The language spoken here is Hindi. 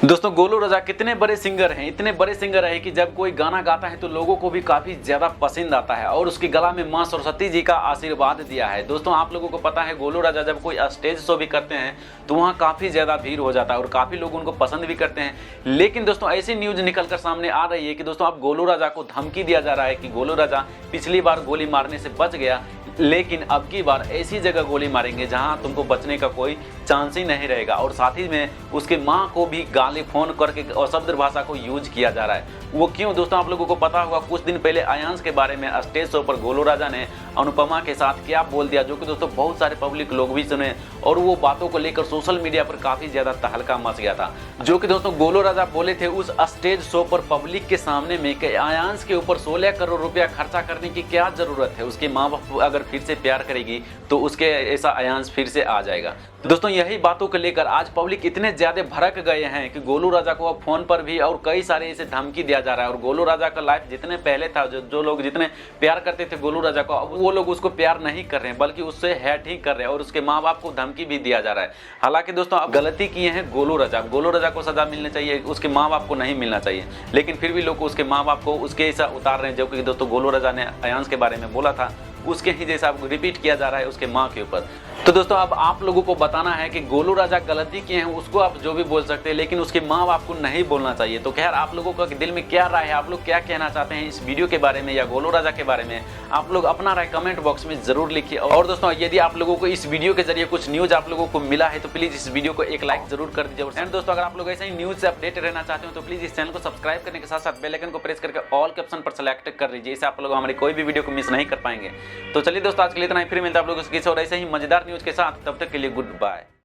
दोस्तों गोलू राजा कितने बड़े सिंगर हैं, इतने बड़े सिंगर हैं कि जब कोई गाना गाता है तो लोगों को भी काफी ज्यादा पसंद आता है और उसके गला में मां सरस्वती जी का आशीर्वाद दिया है। दोस्तों आप लोगों को पता है गोलू राजा जब कोई स्टेज शो भी करते हैं तो वहाँ काफी ज्यादा भीड़ हो जाता है और काफी लोग उनको पसंद भी करते हैं। लेकिन दोस्तों ऐसी न्यूज निकलकर सामने आ रही है कि दोस्तों अब गोलू राजा को धमकी दिया जा रहा है कि गोलू राजा पिछली बार गोली मारने से बच गया, लेकिन अब की बार ऐसी जगह गोली मारेंगे जहां तुमको बचने का कोई चांस ही नहीं रहेगा। और साथ ही में उसके मां को भी गाली फोन करके अशब्द भाषा को यूज किया जा रहा है। वो क्यों दोस्तों आप लोगों को पता होगा, कुछ दिन पहले आयांश के बारे में स्टेज शो पर गोलू राजा ने अनुपमा के साथ क्या बोल दिया, जो कि दोस्तों बहुत सारे पब्लिक लोग भी सुने और वो बातों को लेकर सोशल मीडिया पर काफी ज्यादा तहलका मच गया था। जो कि दोस्तों गोलू राजा बोले थे उस स्टेज शो पर पब्लिक के सामने में कि आयांश के ऊपर 16 करोड़ रुपया खर्चा करने की क्या जरूरत है, उसके माँ बाप अगर फिर से प्यार करेगी तो उसके ऐसा आयांश फिर से आ जाएगा। दोस्तों यही बातों को लेकर आज पब्लिक इतने ज्यादा भड़क गए हैं कि गोलू राजा को अब फोन पर भी और कई सारे ऐसे धमकी दिया जा रहा है। और गोलू राजा का लाइफ जितने पहले था, जो लोग जितने प्यार करते थे गोलू राजा को, अब वो लोग उसको प्यार नहीं कर रहे हैं बल्कि उससे हैट ही कर रहे हैं और उसके माँ बाप को धमकी भी दिया जा रहा है। हालांकि दोस्तों अब गलती किए हैं गोलू राजा को सजा मिलनी चाहिए, उसके माँ बाप को नहीं मिलना चाहिए। लेकिन फिर भी लोग उसके माँ बाप को उसके ऐसा उतार रहे हैं, जो कि दोस्तों गोलू राजा ने आयांश के बारे में बोला था उसके ही जैसा रिपीट किया जा रहा है उसके माँ के ऊपर। तो दोस्तों अब आप लोगों को बताना है कि गोलू राजा गलती किए हैं, उसको आप जो भी बोल सकते हैं लेकिन उसके माँ बाप को नहीं बोलना चाहिए। तो खैर आप लोगों का दिल में क्या राय है, आप लोग क्या कहना चाहते हैं इस वीडियो के बारे में या गोलू राजा के बारे में, आप लोग अपना राय कमेंट बॉक्स में जरूर लिखिए। और दोस्तों यदि आप लोगों को इस वीडियो के जरिए कुछ न्यूज आप लोगों को मिला है तो प्लीज इस वीडियो को एक लाइक जरूर कर दीजिए। एंड दोस्तों अगर आप लोग ऐसे ही न्यूज से अपडेट रहना चाहते हो तो प्लीज इस चैनल को सब्सक्राइब करने के साथ साथ बेल आइकन को प्रेस करके ऑल के ऑप्शन पर सेलेक्ट कर लीजिए, इससे आप लोग हमारी कोई भी वीडियो को मिस नहीं कर पाएंगे। तो चलिए दोस्तों आज के लिए इतना ही, फिर मिलता है आप लोगों से किसी और ऐसे ही मजेदार न्यूज के साथ, तब तक के लिए गुड बाय।